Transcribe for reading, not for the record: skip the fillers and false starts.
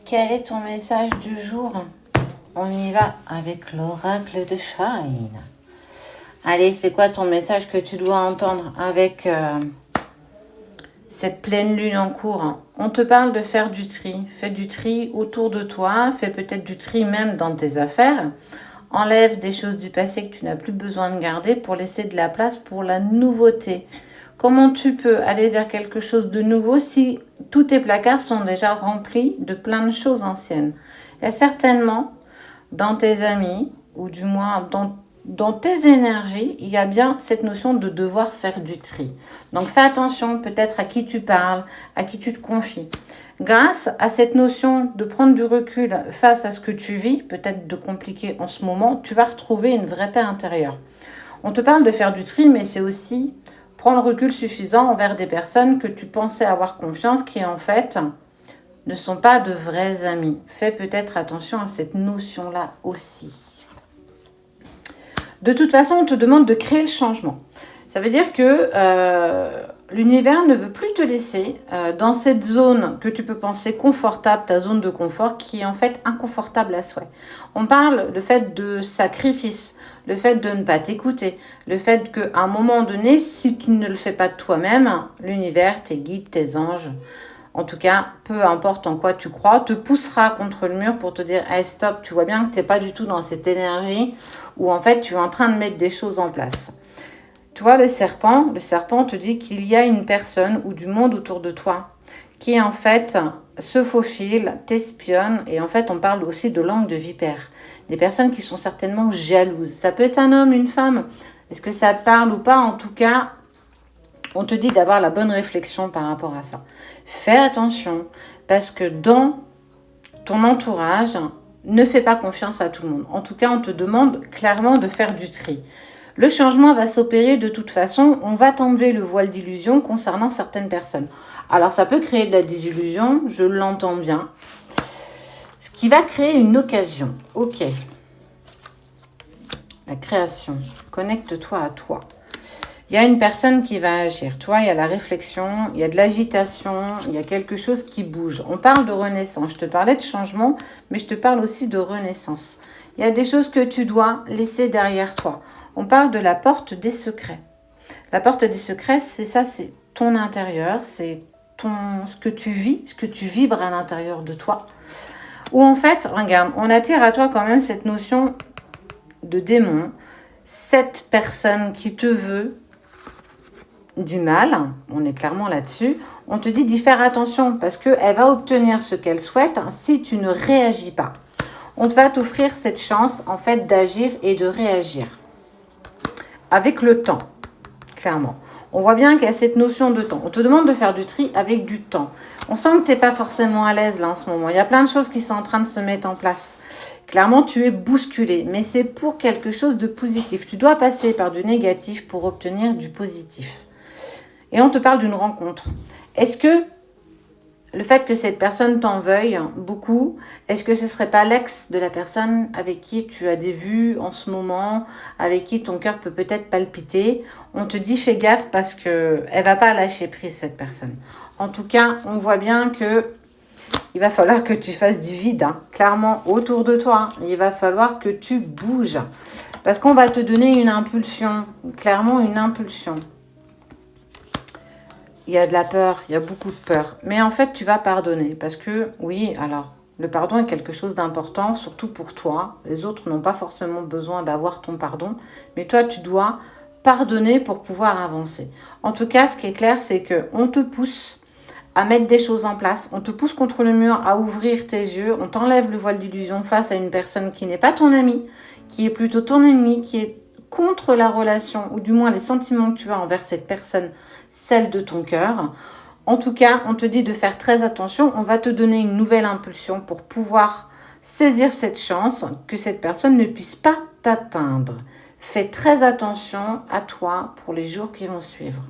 Quel est ton message du jour? On y va avec l'oracle de Shine. Allez, c'est quoi ton message que tu dois entendre avec cette pleine lune en cours? On te parle de faire du tri. Fais du tri autour de toi. Fais peut-être du tri même dans tes affaires. Enlève des choses du passé que tu n'as plus besoin de garder pour laisser de la place pour la nouveauté. Comment tu peux aller vers quelque chose de nouveau si tous tes placards sont déjà remplis de plein de choses anciennes? Il y a certainement dans tes amis, ou du moins dans tes énergies, il y a bien cette notion de devoir faire du tri. Donc fais attention peut-être à qui tu parles, à qui tu te confies. Grâce à cette notion de prendre du recul face à ce que tu vis, peut-être de compliqué en ce moment, tu vas retrouver une vraie paix intérieure. On te parle de faire du tri, mais c'est aussi prendre recul suffisant envers des personnes que tu pensais avoir confiance, qui en fait ne sont pas de vrais amis. Fais peut-être attention à cette notion-là aussi. De toute façon, on te demande de créer le changement. Ça veut dire que l'univers ne veut plus te laisser dans cette zone que tu peux penser confortable, ta zone de confort, qui est en fait inconfortable à souhait. On parle du fait de sacrifice, le fait de ne pas t'écouter, le fait qu'à un moment donné, si tu ne le fais pas de toi-même, l'univers, tes guides, tes anges, en tout cas, peu importe en quoi tu crois, te poussera contre le mur pour te dire hey, stop, tu vois bien que tu n'es pas du tout dans cette énergie où en fait tu es en train de mettre des choses en place. Tu vois, le serpent te dit qu'il y a une personne ou du monde autour de toi qui en fait se faufile, t'espionne, et en fait on parle aussi de langue de vipère. Des personnes qui sont certainement jalouses. Ça peut être un homme, une femme. Est-ce que ça te parle ou pas? En tout cas, on te dit d'avoir la bonne réflexion par rapport à ça. Fais attention parce que dans ton entourage, ne fais pas confiance à tout le monde. En tout cas, on te demande clairement de faire du tri. Le changement va s'opérer de toute façon. On va t'enlever le voile d'illusion concernant certaines personnes. Alors, ça peut créer de la désillusion, je l'entends bien. Ce qui va créer une occasion. Ok. La création. Connecte-toi à toi. Il y a une personne qui va agir. Tu vois, il y a la réflexion, il y a de l'agitation, il y a quelque chose qui bouge. On parle de renaissance. Je te parlais de changement, mais je te parle aussi de renaissance. Il y a des choses que tu dois laisser derrière toi. On parle de la porte des secrets. La porte des secrets, c'est ça, c'est ton intérieur, c'est ce que tu vis, ce que tu vibres à l'intérieur de toi. Où en fait, regarde, on attire à toi quand même cette notion de démon, cette personne qui te veut du mal, on est clairement là-dessus, on te dit d'y faire attention parce qu'elle va obtenir ce qu'elle souhaite si tu ne réagis pas. On va t'offrir cette chance en fait d'agir et de réagir avec le temps, clairement. On voit bien qu'il y a cette notion de temps. On te demande de faire du tri avec du temps. On sent que tu n'es pas forcément à l'aise là en ce moment. Il y a plein de choses qui sont en train de se mettre en place. Clairement, tu es bousculé, mais c'est pour quelque chose de positif. Tu dois passer par du négatif pour obtenir du positif. Et on te parle d'une rencontre. Est-ce que le fait que cette personne t'en veuille beaucoup, est-ce que ce ne serait pas l'ex de la personne avec qui tu as des vues en ce moment, avec qui ton cœur peut peut-être palpiter? On te dit fais gaffe parce qu'elle ne va pas lâcher prise cette personne. En tout cas, on voit bien que il va falloir que tu fasses du vide, hein, clairement autour de toi. Il va falloir que tu bouges parce qu'on va te donner une impulsion, clairement une impulsion. Il y a de la peur, il y a beaucoup de peur. Mais en fait, tu vas pardonner. Parce que, oui, alors, le pardon est quelque chose d'important, surtout pour toi. Les autres n'ont pas forcément besoin d'avoir ton pardon. Mais toi, tu dois pardonner pour pouvoir avancer. En tout cas, ce qui est clair, c'est qu'on te pousse à mettre des choses en place. On te pousse contre le mur, à ouvrir tes yeux. On t'enlève le voile d'illusion face à une personne qui n'est pas ton ami, qui est plutôt ton ennemi, qui est contre la relation, ou du moins les sentiments que tu as envers cette personne, celle de ton cœur. En tout cas, on te dit de faire très attention. On va te donner une nouvelle impulsion pour pouvoir saisir cette chance, que cette personne ne puisse pas t'atteindre. Fais très attention à toi pour les jours qui vont suivre.